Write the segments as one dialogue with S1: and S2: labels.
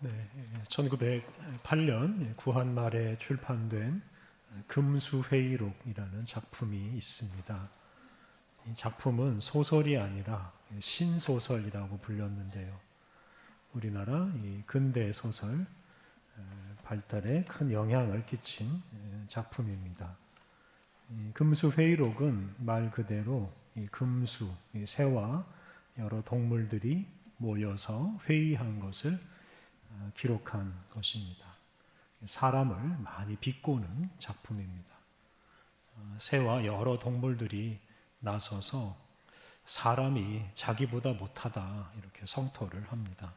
S1: 네, 1908년 구한 말에 출판된 금수회의록이라는 작품이 있습니다. 이 작품은 소설이 아니라 신소설이라고 불렸는데요. 우리나라 이 근대 소설 발달에 큰 영향을 끼친 작품입니다. 이 금수회의록은 말 그대로 이 금수, 이 새와 여러 동물들이 모여서 회의한 것을 기록한 것입니다. 사람을 많이 비꼬는 작품입니다. 새와 여러 동물들이 나서서 사람이 자기보다 못하다 이렇게 성토를 합니다.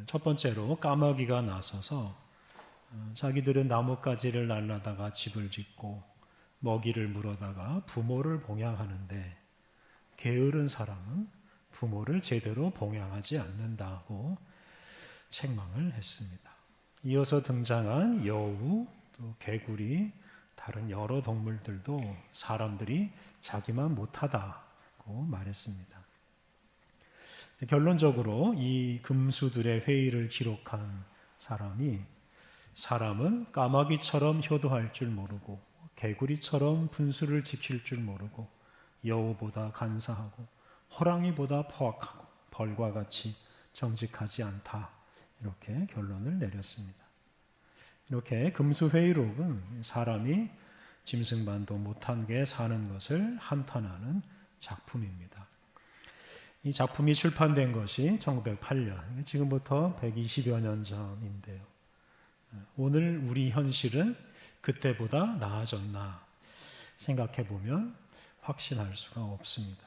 S1: 첫 번째로 까마귀가 나서서 자기들은 나뭇가지를 날라다가 집을 짓고 먹이를 물어다가 부모를 봉양하는데 게으른 사람은 부모를 제대로 봉양하지 않는다고 책망을 했습니다. 이어서 등장한 여우, 또 개구리, 다른 여러 동물들도 사람들이 자기만 못하다고 말했습니다. 결론적으로 이 금수들의 회의를 기록한 사람이 사람은 까마귀처럼 효도할 줄 모르고 개구리처럼 분수를 지킬 줄 모르고 여우보다 간사하고 호랑이보다 포악하고 벌과 같이 정직하지 않다. 이렇게 결론을 내렸습니다. 이렇게 금수회의록은 사람이 짐승만도 못한 게 사는 것을 한탄하는 작품입니다. 이 작품이 출판된 것이 1908년, 지금부터 120여 년 전인데요. 오늘 우리 현실은 그때보다 나아졌나 생각해 보면 확신할 수가 없습니다.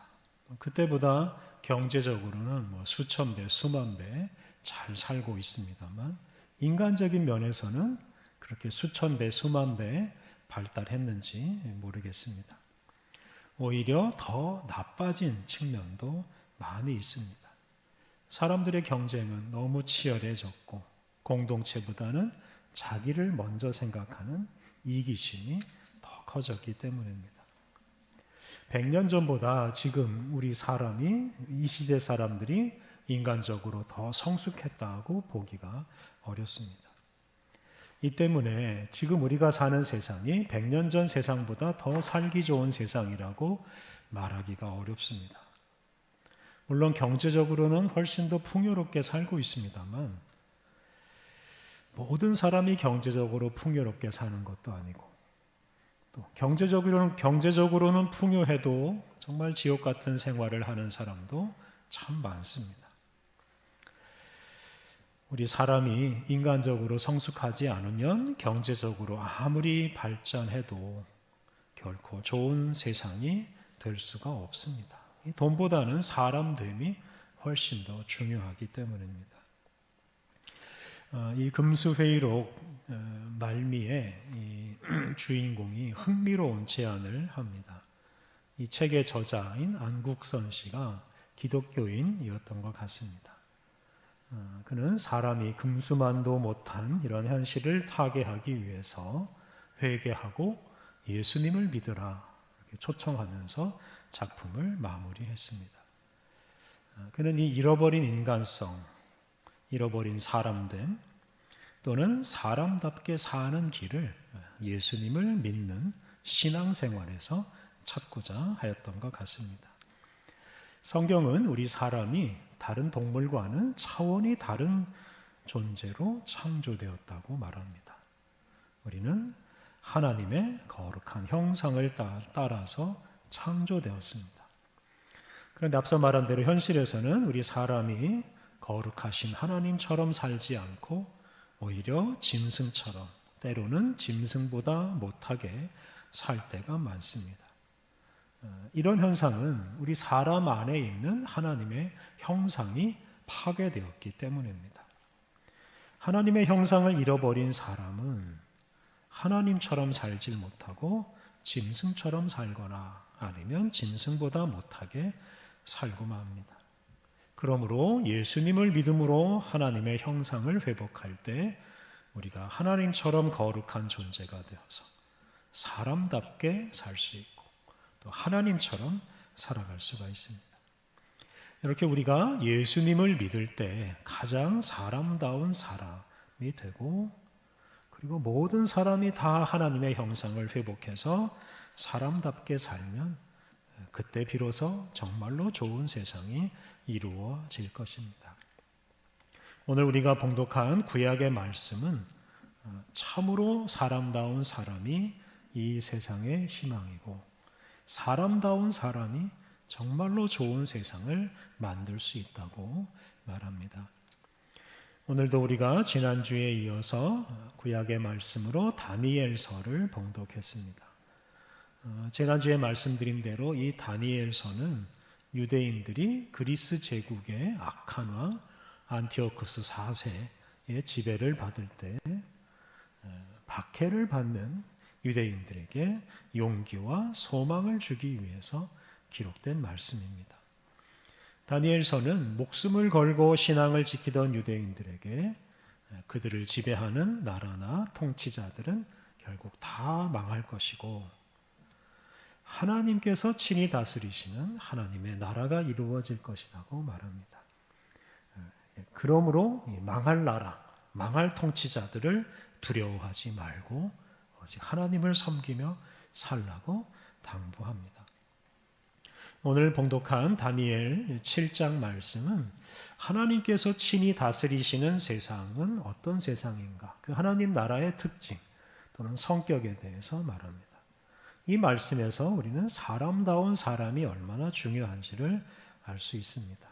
S1: 그때보다 경제적으로는 수천 배, 수만 배 잘 살고 있습니다만 인간적인 면에서는 그렇게 수천 배, 수만 배 발달했는지 모르겠습니다. 오히려 더 나빠진 측면도 많이 있습니다. 사람들의 경쟁은 너무 치열해졌고 공동체보다는 자기를 먼저 생각하는 이기심이 더 커졌기 때문입니다. 100년 전보다 지금 우리 사람이 이 시대 사람들이 인간적으로 더 성숙했다고 보기가 어렵습니다. 이 때문에 지금 우리가 사는 세상이 100년 전 세상보다 더 살기 좋은 세상이라고 말하기가 어렵습니다. 물론 경제적으로는 훨씬 더 풍요롭게 살고 있습니다만 모든 사람이 경제적으로 풍요롭게 사는 것도 아니고 또 경제적으로는 풍요해도 정말 지옥 같은 생활을 하는 사람도 참 많습니다. 우리 사람이 인간적으로 성숙하지 않으면 경제적으로 아무리 발전해도 결코 좋은 세상이 될 수가 없습니다. 돈보다는 사람됨이 훨씬 더 중요하기 때문입니다. 이 금수회의록 말미에 이 주인공이 흥미로운 제안을 합니다. 이 책의 저자인 안국선 씨가 기독교인이었던 것 같습니다. 그는 사람이 금수만도 못한 이런 현실을 타개하기 위해서 회개하고 예수님을 믿으라 이렇게 초청하면서 작품을 마무리했습니다. 그는 이 잃어버린 인간성, 잃어버린 사람됨 또는 사람답게 사는 길을 예수님을 믿는 신앙생활에서 찾고자 하였던 것 같습니다. 성경은 우리 사람이 다른 동물과는 차원이 다른 존재로 창조되었다고 말합니다. 우리는 하나님의 거룩한 형상을 따라서 창조되었습니다. 그런데 앞서 말한 대로 현실에서는 우리 사람이 거룩하신 하나님처럼 살지 않고 오히려 짐승처럼 때로는 짐승보다 못하게 살 때가 많습니다. 이런 현상은 우리 사람 안에 있는 하나님의 형상이 파괴되었기 때문입니다. 하나님의 형상을 잃어버린 사람은 하나님처럼 살지 못하고 짐승처럼 살거나 아니면 짐승보다 못하게 살고 맙니다. 그러므로 예수님을 믿음으로 하나님의 형상을 회복할 때 우리가 하나님처럼 거룩한 존재가 되어서 사람답게 살 수 있고 또 하나님처럼 살아갈 수가 있습니다. 이렇게 우리가 예수님을 믿을 때 가장 사람다운 사람이 되고, 그리고 모든 사람이 다 하나님의 형상을 회복해서 사람답게 살면 그때 비로소 정말로 좋은 세상이 이루어질 것입니다. 오늘 우리가 봉독한 구약의 말씀은 참으로 사람다운 사람이 이 세상의 희망이고, 사람다운 사람이 정말로 좋은 세상을 만들 수 있다고 말합니다. 오늘도 우리가 지난주에 이어서 구약의 말씀으로 다니엘서를 봉독했습니다. 지난주에 말씀드린 대로 이 다니엘서는 유대인들이 그리스 제국의 악한 왕 안티오쿠스 4세의 지배를 받을 때 박해를 받는 유대인들에게 용기와 소망을 주기 위해서 기록된 말씀입니다. 다니엘서는 목숨을 걸고 신앙을 지키던 유대인들에게 그들을 지배하는 나라나 통치자들은 결국 다 망할 것이고, 하나님께서 친히 다스리시는 하나님의 나라가 이루어질 것이라고 말합니다. 그러므로 망할 나라, 망할 통치자들을 두려워하지 말고 오직 하나님을 섬기며 살라고 당부합니다. 오늘 봉독한 다니엘 7장 말씀은 하나님께서 친히 다스리시는 세상은 어떤 세상인가, 그 하나님 나라의 특징 또는 성격에 대해서 말합니다. 이 말씀에서 우리는 사람다운 사람이 얼마나 중요한지를 알 수 있습니다.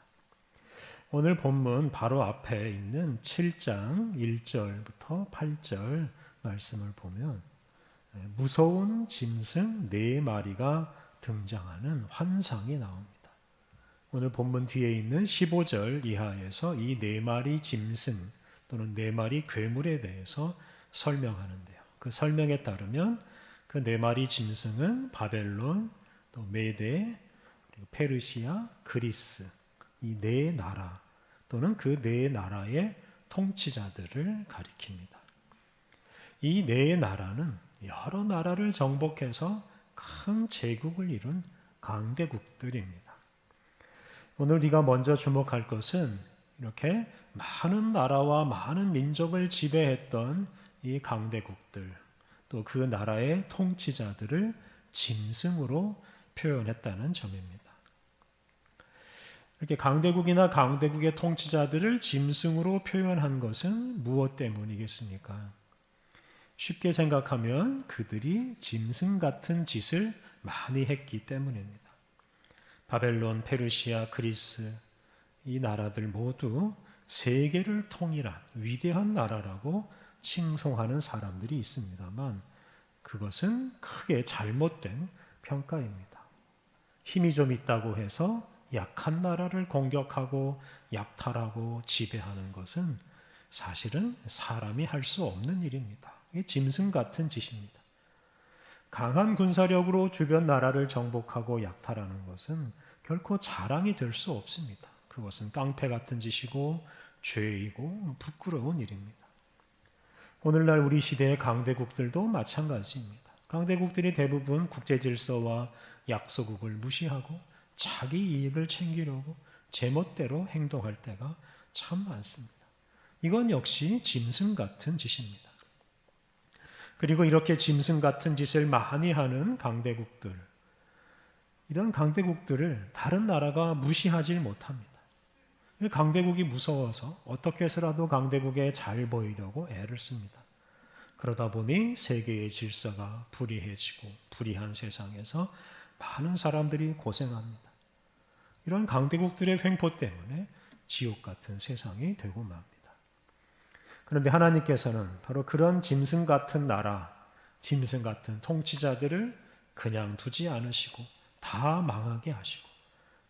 S1: 오늘 본문 바로 앞에 있는 7장 1절부터 8절 말씀을 보면 무서운 짐승 4마리가 등장하는 환상이 나옵니다. 오늘 본문 뒤에 있는 15절 이하에서 이 4마리 짐승 또는 4마리 괴물에 대해서 설명하는데요. 그 설명에 따르면 그 4마리 짐승은 바벨론, 또 메데, 그리고 페르시아, 그리스, 이 4나라 또는 그 4나라의 통치자들을 가리킵니다. 이 4나라는 여러 나라를 정복해서 큰 제국을 이룬 강대국들입니다. 오늘 우리가 먼저 주목할 것은 이렇게 많은 나라와 많은 민족을 지배했던 이 강대국들, 또 그 나라의 통치자들을 짐승으로 표현했다는 점입니다. 이렇게 강대국이나 강대국의 통치자들을 짐승으로 표현한 것은 무엇 때문이겠습니까? 쉽게 생각하면 그들이 짐승 같은 짓을 많이 했기 때문입니다. 바벨론, 페르시아, 그리스 이 나라들 모두 세계를 통일한 위대한 나라라고 칭송하는 사람들이 있습니다만 그것은 크게 잘못된 평가입니다. 힘이 좀 있다고 해서 약한 나라를 공격하고 약탈하고 지배하는 것은 사실은 사람이 할 수 없는 일입니다. 이게 짐승 같은 짓입니다. 강한 군사력으로 주변 나라를 정복하고 약탈하는 것은 결코 자랑이 될 수 없습니다. 그것은 깡패 같은 짓이고 죄이고 부끄러운 일입니다. 오늘날 우리 시대의 강대국들도 마찬가지입니다. 강대국들이 대부분 국제 질서와 약소국을 무시하고 자기 이익을 챙기려고 제멋대로 행동할 때가 참 많습니다. 이건 역시 짐승 같은 짓입니다. 그리고 이렇게 짐승 같은 짓을 많이 하는 강대국들, 이런 강대국들을 다른 나라가 무시하지 못합니다. 강대국이 무서워서 어떻게 해서라도 강대국에 잘 보이려고 애를 씁니다. 그러다 보니 세계의 질서가 불의해지고 불의한 세상에서 많은 사람들이 고생합니다. 이런 강대국들의 횡포 때문에 지옥 같은 세상이 되고 맙니다. 그런데 하나님께서는 바로 그런 짐승 같은 나라, 짐승 같은 통치자들을 그냥 두지 않으시고 다 망하게 하시고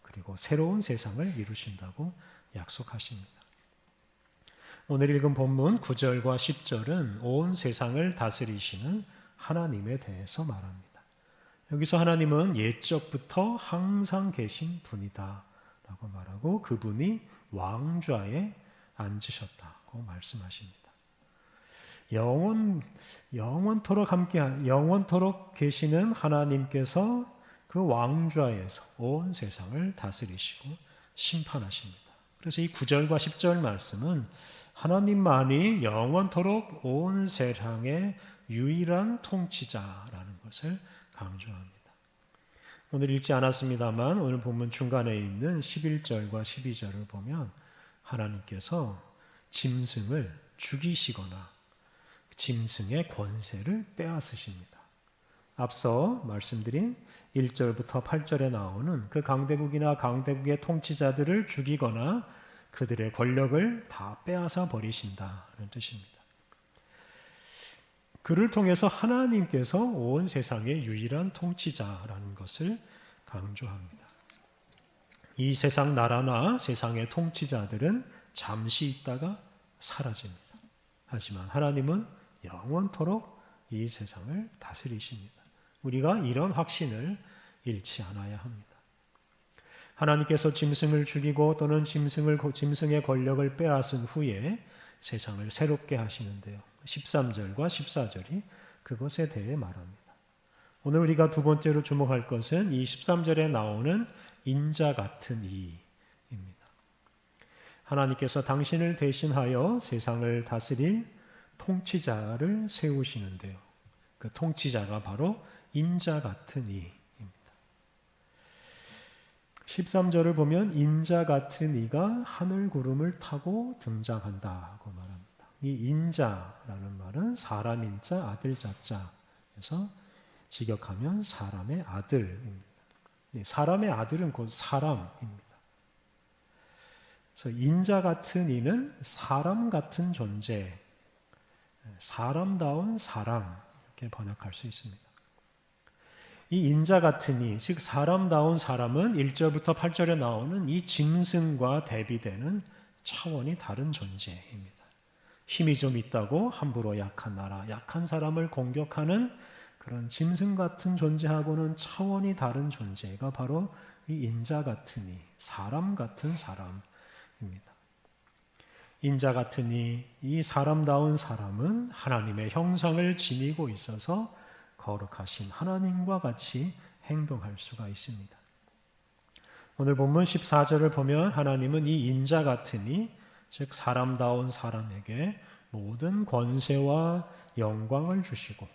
S1: 그리고 새로운 세상을 이루신다고 약속하십니다. 오늘 읽은 본문 9절과 10절은 온 세상을 다스리시는 하나님에 대해서 말합니다. 여기서 하나님은 옛적부터 항상 계신 분이다 라고 말하고 그분이 왕좌에 앉으셨다고 말씀하십니다. 영원토록 계시는 하나님께서 그 왕좌에서 온 세상을 다스리시고 심판하십니다. 그래서 이 9절과 10절 말씀은 하나님만이 영원토록 온 세상의 유일한 통치자라는 것을 강조합니다. 오늘 읽지 않았습니다만 오늘 본문 중간에 있는 11절과 12절을 보면 하나님께서 짐승을 죽이시거나 짐승의 권세를 빼앗으십니다. 앞서 말씀드린 1절부터 8절에 나오는 그 강대국이나 강대국의 통치자들을 죽이거나 그들의 권력을 다 빼앗아 버리신다는 뜻입니다. 그를 통해서 하나님께서 온 세상의 유일한 통치자라는 것을 강조합니다. 이 세상 나라나 세상의 통치자들은 잠시 있다가 사라집니다. 하지만 하나님은 영원토록 이 세상을 다스리십니다. 우리가 이런 확신을 잃지 않아야 합니다. 하나님께서 짐승을 죽이고 또는 짐승의 권력을 빼앗은 후에 세상을 새롭게 하시는데요. 13절과 14절이 그것에 대해 말합니다. 오늘 우리가 두 번째로 주목할 것은 이 13절에 나오는 인자 같은 이입니다. 하나님께서 당신을 대신하여 세상을 다스릴 통치자를 세우시는데요. 그 통치자가 바로 인자 같은 이입니다. 13절을 보면 인자 같은 이가 하늘 구름을 타고 등장한다고 말합니다. 이 인자라는 말은 사람 인자, 아들 자자에서 직역하면 사람의 아들입니다. 사람의 아들은 곧 사람입니다. 그래서 인자 같은 이는 사람 같은 존재, 사람다운 사람 이렇게 번역할 수 있습니다. 이 인자 같은 이, 즉 사람다운 사람은 1절부터 8절에 나오는 이 짐승과 대비되는 차원이 다른 존재입니다. 힘이 좀 있다고 함부로 약한 나라, 약한 사람을 공격하는 그런 짐승 같은 존재하고는 차원이 다른 존재가 바로 이 인자 같은 이, 사람 같은 사람입니다. 인자 같은 이 사람다운 사람은 하나님의 형상을 지니고 있어서 거룩하신 하나님과 같이 행동할 수가 있습니다. 오늘 본문 14절을 보면 하나님은 이 인자 같은 이, 즉 사람다운 사람에게 모든 권세와 영광을 주시고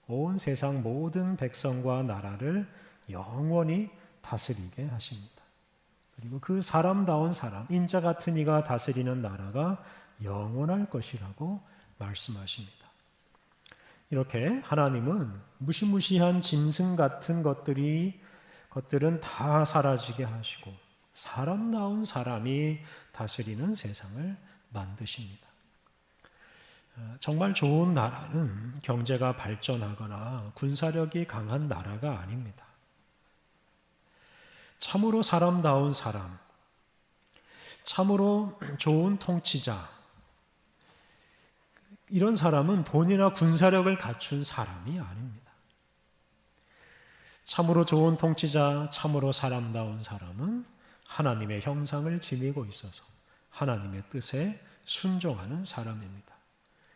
S1: 온 세상 모든 백성과 나라를 영원히 다스리게 하십니다. 그리고 그 사람다운 사람, 인자 같은 이가 다스리는 나라가 영원할 것이라고 말씀하십니다. 이렇게 하나님은 무시무시한 짐승 같은 것들은 다 사라지게 하시고 사람다운 사람이 다스리는 세상을 만드십니다. 정말 좋은 나라는 경제가 발전하거나 군사력이 강한 나라가 아닙니다. 참으로 사람다운 사람, 참으로 좋은 통치자, 이런 사람은 돈이나 군사력을 갖춘 사람이 아닙니다. 참으로 좋은 통치자, 참으로 사람다운 사람은 하나님의 형상을 지니고 있어서 하나님의 뜻에 순종하는 사람입니다.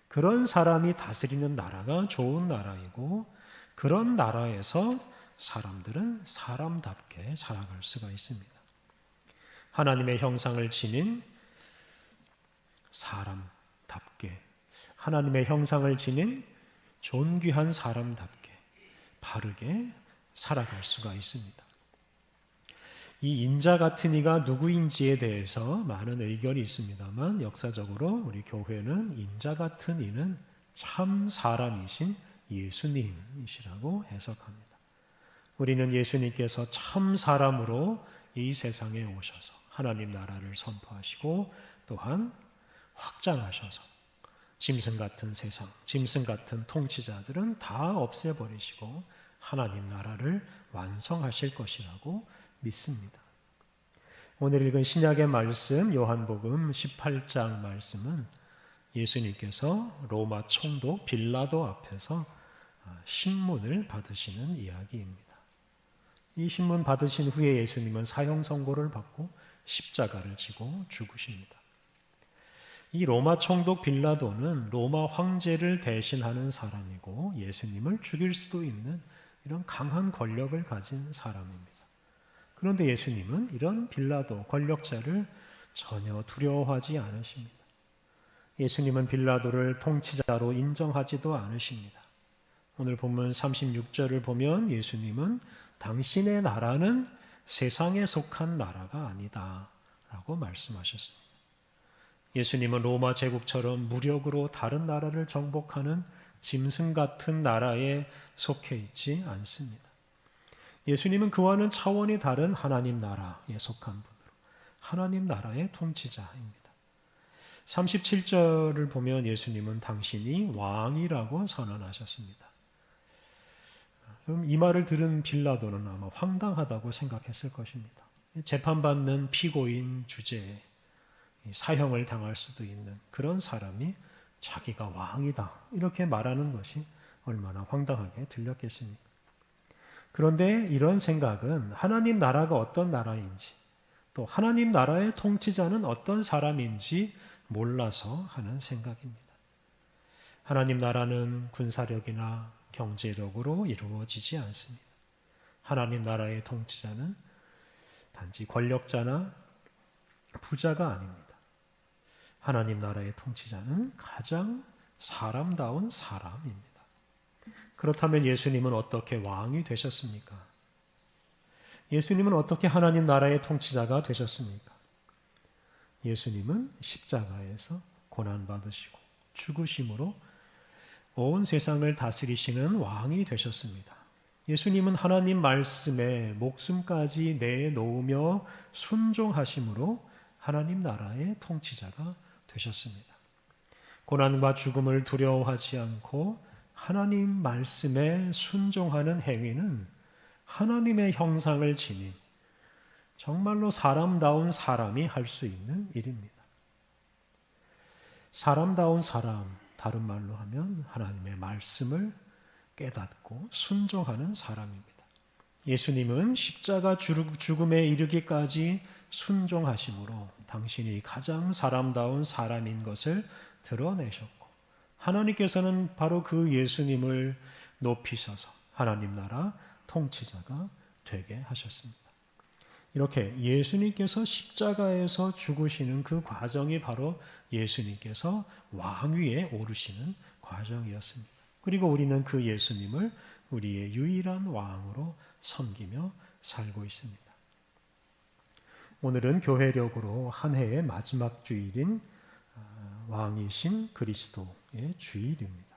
S1: 그런 사람이 다스리는 나라가 좋은 나라이고 그런 나라에서 사람들은 사람답게 살아갈 수가 있습니다. 하나님의 형상을 지닌 사람답게, 하나님의 형상을 지닌 존귀한 사람답게 바르게 살아갈 수가 있습니다. 이 인자 같은 이가 누구인지에 대해서 많은 의견이 있습니다만 역사적으로 우리 교회는 인자 같은 이는 참 사람이신 예수님이시라고 해석합니다. 우리는 예수님께서 참 사람으로 이 세상에 오셔서 하나님 나라를 선포하시고 또한 확장하셔서 짐승 같은 세상, 짐승 같은 통치자들은 다 없애버리시고 하나님 나라를 완성하실 것이라고 믿습니다. 오늘 읽은 신약의 말씀 요한복음 18장 말씀은 예수님께서 로마 총독 빌라도 앞에서 신문을 받으시는 이야기입니다. 이 신문 받으신 후에 예수님은 사형 선고를 받고 십자가를 지고 죽으십니다. 이 로마 총독 빌라도는 로마 황제를 대신하는 사람이고 예수님을 죽일 수도 있는 이런 강한 권력을 가진 사람입니다. 그런데 예수님은 이런 빌라도 권력자를 전혀 두려워하지 않으십니다. 예수님은 빌라도를 통치자로 인정하지도 않으십니다. 오늘 본문 36절을 보면 예수님은 당신의 나라는 세상에 속한 나라가 아니다 라고 말씀하셨습니다. 예수님은 로마 제국처럼 무력으로 다른 나라를 정복하는 짐승 같은 나라에 속해 있지 않습니다. 예수님은 그와는 차원이 다른 하나님 나라에 속한 분으로 하나님 나라의 통치자입니다. 37절을 보면 예수님은 당신이 왕이라고 선언하셨습니다. 그럼 이 말을 들은 빌라도는 아마 황당하다고 생각했을 것입니다. 재판받는 피고인 주제에 사형을 당할 수도 있는 그런 사람이 자기가 왕이다 이렇게 말하는 것이 얼마나 황당하게 들렸겠습니까? 그런데 이런 생각은 하나님 나라가 어떤 나라인지 또 하나님 나라의 통치자는 어떤 사람인지 몰라서 하는 생각입니다. 하나님 나라는 군사력이나 경제력으로 이루어지지 않습니다. 하나님 나라의 통치자는 단지 권력자나 부자가 아닙니다. 하나님 나라의 통치자는 가장 사람다운 사람입니다. 그렇다면 예수님은 어떻게 왕이 되셨습니까? 예수님은 어떻게 하나님 나라의 통치자가 되셨습니까? 예수님은 십자가에서 고난받으시고 죽으심으로 온 세상을 다스리시는 왕이 되셨습니다. 예수님은 하나님 말씀에 목숨까지 내놓으며 순종하심으로 하나님 나라의 통치자가 되셨습니다. 고난과 죽음을 두려워하지 않고 하나님 말씀에 순종하는 행위는 하나님의 형상을 지닌 정말로 사람다운 사람이 할 수 있는 일입니다. 사람다운 사람, 다른 말로 하면 하나님의 말씀을 깨닫고 순종하는 사람입니다. 예수님은 십자가 죽음에 이르기까지 순종하심으로 당신이 가장 사람다운 사람인 것을 드러내셨고 하나님께서는 바로 그 예수님을 높이셔서 하나님 나라 통치자가 되게 하셨습니다. 이렇게 예수님께서 십자가에서 죽으시는 그 과정이 바로 예수님께서 왕위에 오르시는 과정이었습니다. 그리고 우리는 그 예수님을 우리의 유일한 왕으로 섬기며 살고 있습니다. 오늘은 교회력으로 한 해의 마지막 주일인 왕이신 그리스도의 주일입니다.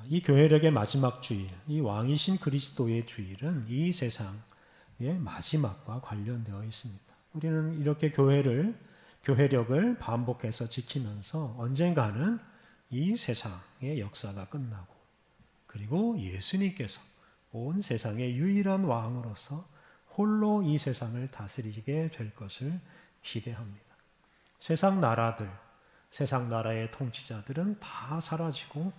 S1: 이 교회력의 마지막 주일, 이 왕이신 그리스도의 주일은 이 세상의 마지막과 관련되어 있습니다. 우리는 이렇게 교회력을 반복해서 지키면서 언젠가는 이 세상의 역사가 끝나고 그리고 예수님께서 온 세상의 유일한 왕으로서 홀로 이 세상을 다스리게 될 것을 기대합니다. 세상 나라들, 세상 나라의 통치자들은 다 사라지고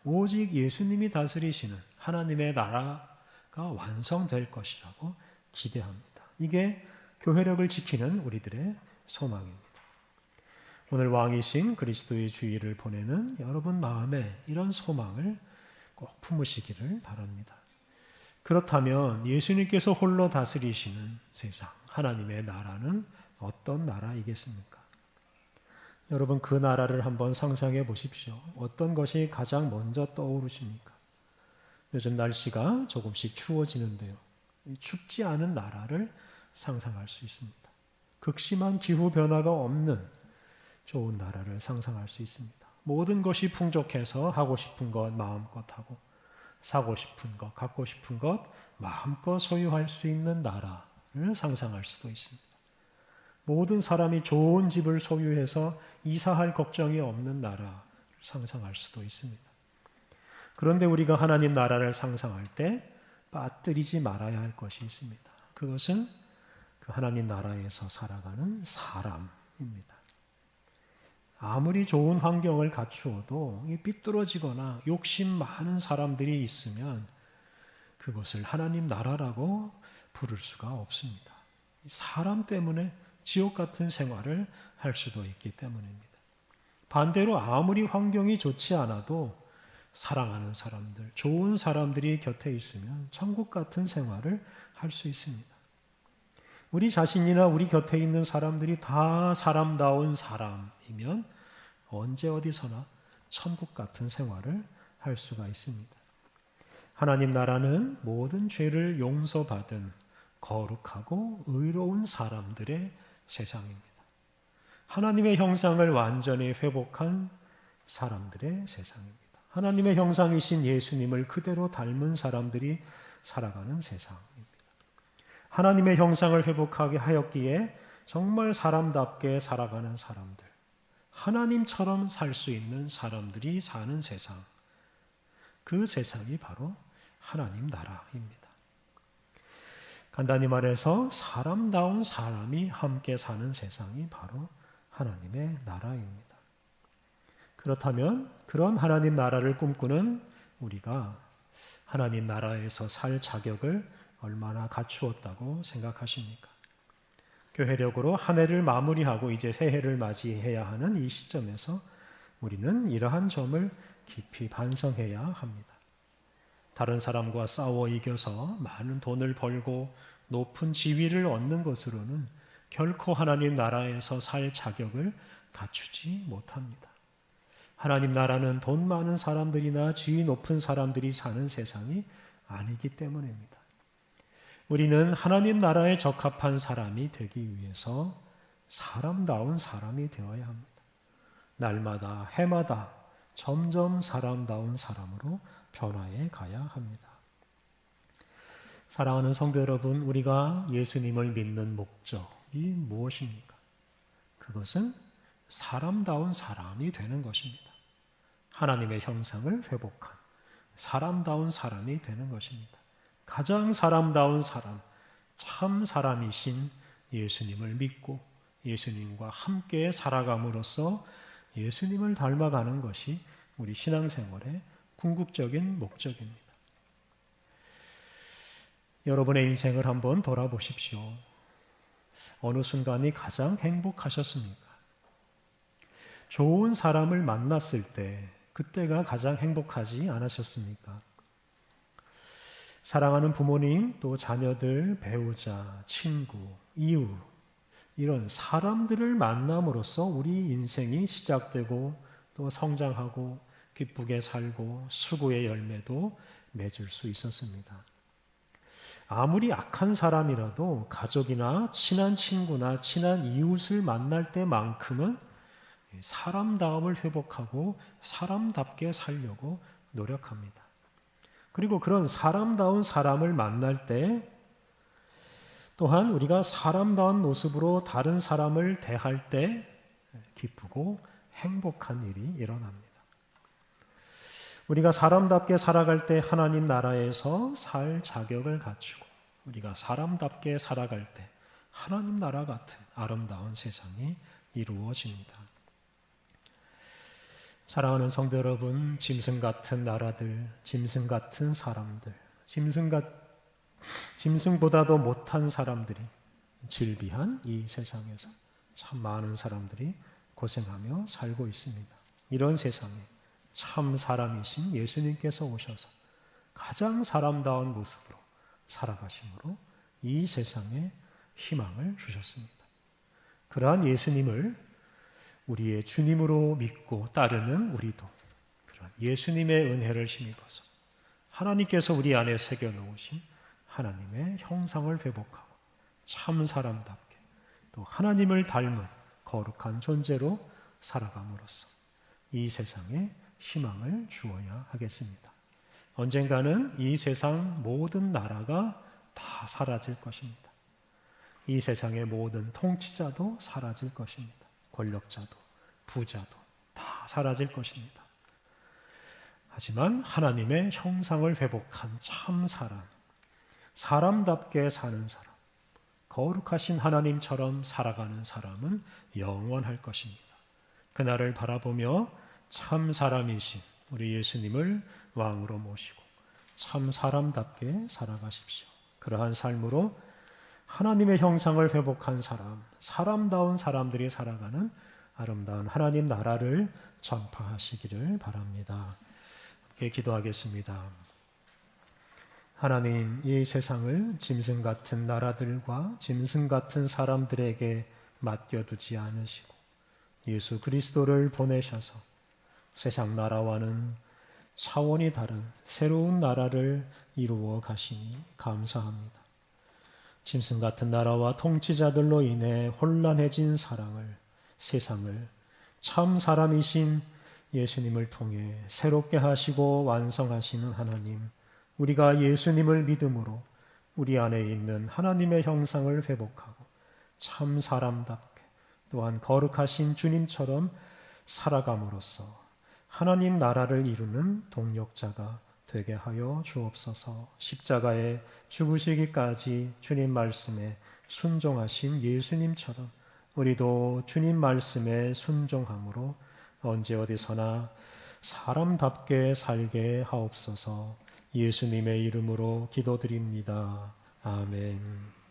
S1: 오직 예수님이 다스리시는 하나님의 나라가 완성될 것이라고 기대합니다. 이게 교회력을 지키는 우리들의 소망입니다. 오늘 왕이신 그리스도의 주일을 보내는 여러분 마음에 이런 소망을 꼭 품으시기를 바랍니다. 그렇다면 예수님께서 홀로 다스리시는 세상, 하나님의 나라는 어떤 나라이겠습니까? 여러분 그 나라를 한번 상상해 보십시오. 어떤 것이 가장 먼저 떠오르십니까? 요즘 날씨가 조금씩 추워지는데요. 춥지 않은 나라를 상상할 수 있습니다. 극심한 기후 변화가 없는 좋은 나라를 상상할 수 있습니다. 모든 것이 풍족해서 하고 싶은 것 마음껏 하고 사고 싶은 것, 갖고 싶은 것 마음껏 소유할 수 있는 나라를 상상할 수도 있습니다. 모든 사람이 좋은 집을 소유해서 이사할 걱정이 없는 나라를 상상할 수도 있습니다. 그런데 우리가 하나님 나라를 상상할 때 빠뜨리지 말아야 할 것이 있습니다. 그것은 그 하나님 나라에서 살아가는 사람입니다. 아무리 좋은 환경을 갖추어도 삐뚤어지거나 욕심 많은 사람들이 있으면 그것을 하나님 나라라고 부를 수가 없습니다. 사람 때문에 지옥 같은 생활을 할 수도 있기 때문입니다. 반대로 아무리 환경이 좋지 않아도 사랑하는 사람들, 좋은 사람들이 곁에 있으면 천국 같은 생활을 할 수 있습니다. 우리 자신이나 우리 곁에 있는 사람들이 다 사람다운 사람이면 언제 어디서나 천국 같은 생활을 할 수가 있습니다. 하나님 나라는 모든 죄를 용서받은 거룩하고 의로운 사람들의 세상입니다. 하나님의 형상을 완전히 회복한 사람들의 세상입니다. 하나님의 형상이신 예수님을 그대로 닮은 사람들이 살아가는 세상입니다. 하나님의 형상을 회복하게 하였기에 정말 사람답게 살아가는 사람들, 하나님처럼 살 수 있는 사람들이 사는 세상, 그 세상이 바로 하나님 나라입니다. 간단히 말해서 사람다운 사람이 함께 사는 세상이 바로 하나님의 나라입니다. 그렇다면 그런 하나님 나라를 꿈꾸는 우리가 하나님 나라에서 살 자격을 얼마나 갖추었다고 생각하십니까? 교회력으로 한 해를 마무리하고 이제 새해를 맞이해야 하는 이 시점에서 우리는 이러한 점을 깊이 반성해야 합니다. 다른 사람과 싸워 이겨서 많은 돈을 벌고 높은 지위를 얻는 것으로는 결코 하나님 나라에서 살 자격을 갖추지 못합니다. 하나님 나라는 돈 많은 사람들이나 지위 높은 사람들이 사는 세상이 아니기 때문입니다. 우리는 하나님 나라에 적합한 사람이 되기 위해서 사람다운 사람이 되어야 합니다. 날마다 해마다 점점 사람다운 사람으로 변화해 가야 합니다. 사랑하는 성도 여러분, 우리가 예수님을 믿는 목적이 무엇입니까? 그것은 사람다운 사람이 되는 것입니다. 하나님의 형상을 회복한 사람다운 사람이 되는 것입니다. 가장 사람다운 사람, 참 사람이신 예수님을 믿고 예수님과 함께 살아감으로써 예수님을 닮아가는 것이 우리 신앙생활의 궁극적인 목적입니다. 여러분의 인생을 한번 돌아보십시오. 어느 순간이 가장 행복하셨습니까? 좋은 사람을 만났을 때 그때가 가장 행복하지 않으셨습니까? 사랑하는 부모님, 또 자녀들, 배우자, 친구, 이웃, 이런 사람들을 만남으로써 우리 인생이 시작되고 또 성장하고 기쁘게 살고 수고의 열매도 맺을 수 있었습니다. 아무리 악한 사람이라도 가족이나 친한 친구나 친한 이웃을 만날 때만큼은 사람다움을 회복하고 사람답게 살려고 노력합니다. 그리고 그런 사람다운 사람을 만날 때 또한 우리가 사람다운 모습으로 다른 사람을 대할 때 기쁘고 행복한 일이 일어납니다. 우리가 사람답게 살아갈 때 하나님 나라에서 살 자격을 갖추고 우리가 사람답게 살아갈 때 하나님 나라 같은 아름다운 세상이 이루어집니다. 사랑하는 성도 여러분, 짐승 같은 나라들, 짐승 같은 사람들, 짐승보다도 못한 사람들이 질비한 이 세상에서 참 많은 사람들이 고생하며 살고 있습니다. 이런 세상에 참 사람이신 예수님께서 오셔서 가장 사람다운 모습으로 살아가심으로 이 세상에 희망을 주셨습니다. 그러한 예수님을 우리의 주님으로 믿고 따르는 우리도 그런 예수님의 은혜를 힘입어서 하나님께서 우리 안에 새겨놓으신 하나님의 형상을 회복하고 참 사람답게 또 하나님을 닮은 거룩한 존재로 살아감으로써 이 세상에 희망을 주어야 하겠습니다. 언젠가는 이 세상 모든 나라가 다 사라질 것입니다. 이 세상의 모든 통치자도 사라질 것입니다. 권력자도 부자도 다 사라질 것입니다. 하지만 하나님의 형상을 회복한 참 사람, 사람답게 사는 사람, 거룩하신 하나님처럼 살아가는 사람은 영원할 것입니다. 그날을 바라보며 참 사람이신 우리 예수님을 왕으로 모시고 참 사람답게 살아가십시오. 그러한 삶으로 하나님의 형상을 회복한 사람, 사람다운 사람들이 살아가는 아름다운 하나님 나라를 전파하시기를 바랍니다. 함께 기도하겠습니다. 하나님, 이 세상을 짐승 같은 나라들과 짐승 같은 사람들에게 맡겨두지 않으시고 예수 그리스도를 보내셔서 세상 나라와는 차원이 다른 새로운 나라를 이루어 가시니 감사합니다. 짐승 같은 나라와 통치자들로 인해 혼란해진 세상을 참 사람이신 예수님을 통해 새롭게 하시고 완성하시는 하나님, 우리가 예수님을 믿음으로 우리 안에 있는 하나님의 형상을 회복하고 참 사람답게 또한 거룩하신 주님처럼 살아감으로써 하나님 나라를 이루는 동력자가 되게 하여 주옵소서. 십자가에 죽으시기까지 주님 말씀에 순종하신 예수님처럼 우리도 주님 말씀에 순종함으로 언제 어디서나 사람답게 살게 하옵소서. 예수님의 이름으로 기도드립니다. 아멘.